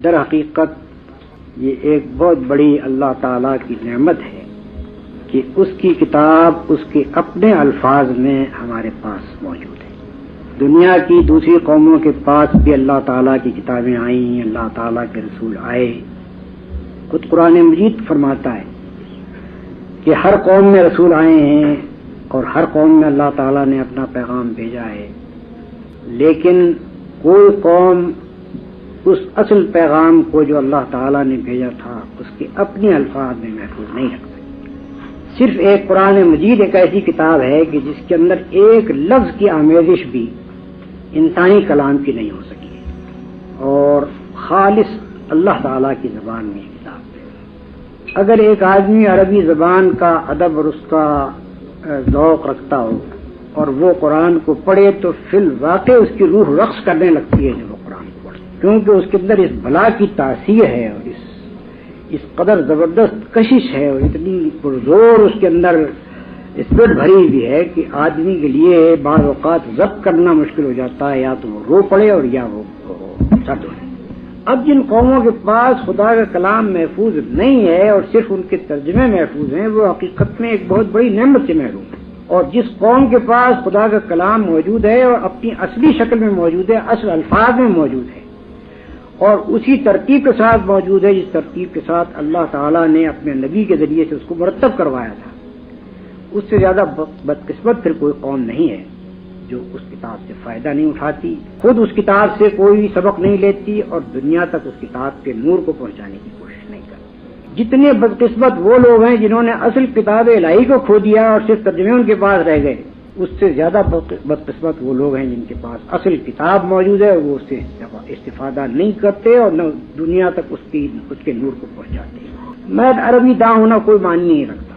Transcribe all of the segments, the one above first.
در حقیقت یہ ایک بہت بڑی اللہ تعالیٰ کی نعمت ہے کہ اس کی کتاب اس کے اپنے الفاظ میں ہمارے پاس موجود ہے. دنیا کی دوسری قوموں کے پاس بھی اللہ تعالیٰ کی کتابیں آئیں، اللہ تعالیٰ کے رسول آئے. خود قرآن مجید فرماتا ہے کہ ہر قوم میں رسول آئے ہیں اور ہر قوم میں اللہ تعالیٰ نے اپنا پیغام بھیجا ہے، لیکن کوئی قوم اس اصل پیغام کو جو اللہ تعالیٰ نے بھیجا تھا اس کے اپنے الفاظ میں محفوظ نہیں رکھ سکتی. صرف ایک قرآن مجید ایک ایسی کتاب ہے کہ جس کے اندر ایک لفظ کی آمیزش بھی انسانی کلام کی نہیں ہو سکی ہے، اور خالص اللہ تعالیٰ کی زبان میں یہ کتاب ہے. اگر ایک آدمی عربی زبان کا ادب اور اس کا ذوق رکھتا ہو اور وہ قرآن کو پڑھے تو فی الواقع اس کی روح رقص کرنے لگتی ہے جب وہ قرآن کو پڑھے، کیونکہ اس کے اندر اس بلا کی تاثیر ہے اور اس قدر زبردست کشش ہے اور اتنی پرزور اس کے اندر اسپرٹ بھری ہوئی ہے کہ آدمی کے لیے بعض اوقات ضبط کرنا مشکل ہو جاتا ہے، یا تو وہ رو پڑے اور یا وہ سٹ ہو. اب جن قوموں کے پاس خدا کا کلام محفوظ نہیں ہے اور صرف ان کے ترجمے محفوظ ہیں، وہ حقیقت میں ایک بہت بڑی نعمت سے محروم ہے. اور جس قوم کے پاس خدا کا کلام موجود ہے اور اپنی اصلی شکل میں موجود ہے، اصل الفاظ میں موجود ہے اور اسی ترتیب کے ساتھ موجود ہے جس ترتیب کے ساتھ اللہ تعالیٰ نے اپنے نبی کے ذریعے سے اس کو مرتب کروایا تھا، اس سے زیادہ بدقسمت پھر کوئی قوم نہیں ہے جو اس کتاب سے فائدہ نہیں اٹھاتی، خود اس کتاب سے کوئی سبق نہیں لیتی اور دنیا تک اس کتاب کے نور کو پہنچانے کی کوشش نہیں کرتی. جتنے بدقسمت وہ لوگ ہیں جنہوں نے اصل کتاب الہی کو کھو دیا اور صرف ترجمے ان کے پاس رہ گئے، اس سے زیادہ بدقسمت وہ لوگ ہیں جن کے پاس اصل کتاب موجود ہے، وہ اس سے استفادہ نہیں کرتے اور نہ دنیا تک اس کے نور کو پہنچاتے. میں عربی داں ہونا کوئی معنی نہیں رکھتا.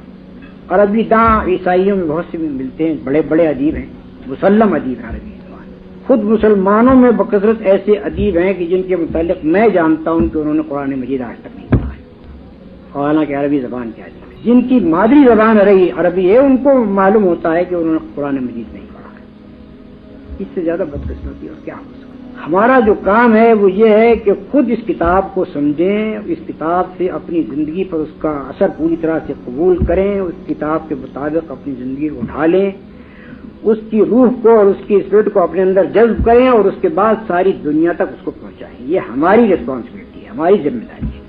عربی داں عیسائیوں میں بہت سے بھی ملتے ہیں، بڑے بڑے ادیب ہیں، مسلم ادیب ہیں عربی زبان. خود مسلمانوں میں بکثرت ایسے ادیب ہیں کہ جن کے متعلق میں جانتا ہوں کہ انہوں نے قرآن مجید آج تک نہیں پڑھا ہے، حالانکہ عربی زبان کیا ہے. جن کی مادری زبان عربی ہے ان کو معلوم ہوتا ہے کہ انہوں نے قرآن مجید نہیں پڑھا ہے. اس سے زیادہ بدقسمتی اور کیا ہو سکتا. ہمارا جو کام ہے وہ یہ ہے کہ خود اس کتاب کو سمجھیں، اس کتاب سے اپنی زندگی پر اس کا اثر پوری طرح سے قبول کریں، اس کتاب کے مطابق اپنی زندگی کو اٹھا لیں، اس کی روح کو اور اس کی اسپرٹ کو اپنے اندر جذب کریں اور اس کے بعد ساری دنیا تک اس کو پہنچائیں. یہ ہماری ریسپانسبلٹی ہے، ہماری ذمہ داری ہے.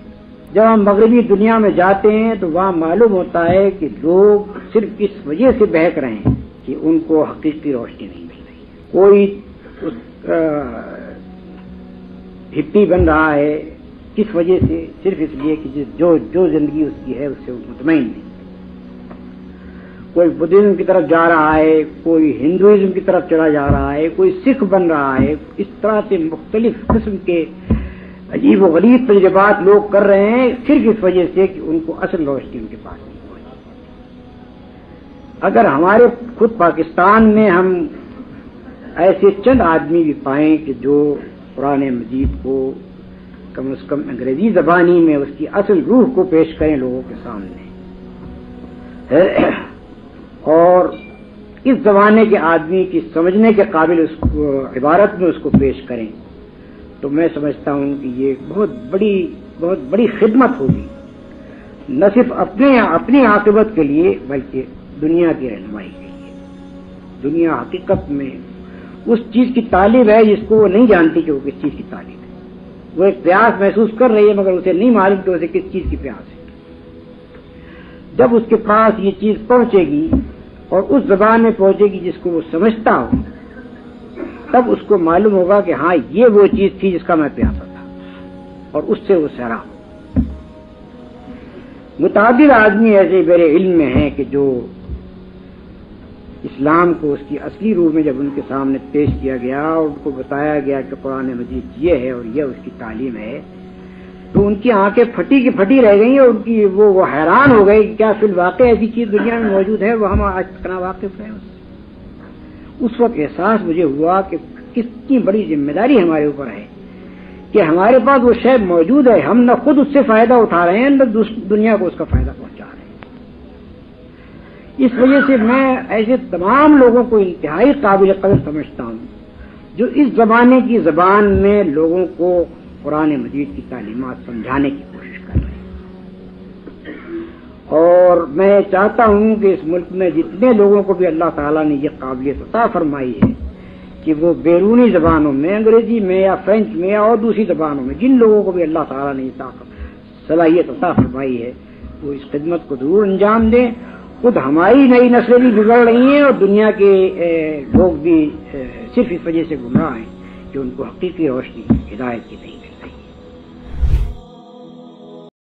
جب ہم مغربی دنیا میں جاتے ہیں تو وہاں معلوم ہوتا ہے کہ لوگ صرف اس وجہ سے بہک رہے ہیں کہ ان کو حقیقی روشنی نہیں مل رہی. کوئی ہپی بن رہا ہے کس وجہ سے؟ صرف اس لیے کہ جو زندگی اس کی ہے اس سے وہ مطمئن نہیں. کوئی بدھزم کی طرف جا رہا ہے، کوئی ہندوازم کی طرف چلا جا رہا ہے، کوئی سکھ بن رہا ہے. اس طرح سے مختلف قسم کے عجیب و غریب تجربات لوگ کر رہے ہیں صرف اس وجہ سے کہ ان کو اصل روشنی ان کے پاس نہیں پہنچی. اگر ہمارے خود پاکستان میں ہم ایسے چند آدمی بھی پائیں کہ جو قرآن مجید کو کم از کم انگریزی زبانی میں اس کی اصل روح کو پیش کریں لوگوں کے سامنے، اور اس زمانے کے آدمی کی سمجھنے کے قابل اس کو عبارت میں اس کو پیش کریں، تو میں سمجھتا ہوں کہ یہ بہت بڑی خدمت ہوگی، نہ صرف اپنی عاقبت کے لیے بلکہ دنیا کی رہنمائی کے لیے. دنیا حقیقت میں اس چیز کی طالب ہے جس کو وہ نہیں جانتی کہ وہ کس چیز کی طالب ہے. وہ ایک پیاس محسوس کر رہی ہے مگر اسے نہیں معلوم کہ اسے کس چیز کی پیاس ہے. جب اس کے پاس یہ چیز پہنچے گی اور اس زبان میں پہنچے گی جس کو وہ سمجھتا ہو، تب اس کو معلوم ہوگا کہ ہاں یہ وہ چیز تھی جس کا میں پیاسا تھا، اور اس سے وہ سیراب. متعدد آدمی ایسے میرے علم میں ہیں کہ جو اسلام کو اس کی اصلی روح میں جب ان کے سامنے پیش کیا گیا اور ان کو بتایا گیا کہ قرآن مجید یہ ہے اور یہ اس کی تعلیم ہے، تو ان کی آنکھیں پھٹی کی پھٹی رہ گئیں اور ان کی وہ حیران ہو گئے کہ کیا فی الواقع ایسی چیز دنیا میں موجود ہے، وہ ہم آج تک ناواقف ہیں. اس وقت احساس مجھے ہوا کہ کتنی بڑی ذمہ داری ہمارے اوپر ہے کہ ہمارے پاس وہ شے موجود ہے، ہم نہ خود اس سے فائدہ اٹھا رہے ہیں نہ دنیا کو اس کا فائدہ پہنچا رہے ہیں. اس وجہ سے میں ایسے تمام لوگوں کو انتہائی قابل قدر سمجھتا ہوں جو اس زمانے کی زبان میں لوگوں کو قرآن مجید کی تعلیمات سمجھانے کی کوشش کر رہے ہیں۔ اور میں چاہتا ہوں کہ اس ملک میں جتنے لوگوں کو بھی اللہ تعالیٰ نے یہ قابلیت عطا فرمائی ہے کہ وہ بیرونی زبانوں میں، انگریزی میں یا فرینچ میں یا اور دوسری زبانوں میں، جن لوگوں کو بھی اللہ تعالیٰ نے صلاحیت عطا فرمائی ہے، وہ اس خدمت کو ضرور انجام دیں۔ خود ہماری نئی نسلیں بھی بگڑ رہی ہیں اور دنیا کے لوگ بھی صرف اس وجہ سے گمراہ ہیں کہ ان کو حقیقی روشنی ہدایت کی نہیں۔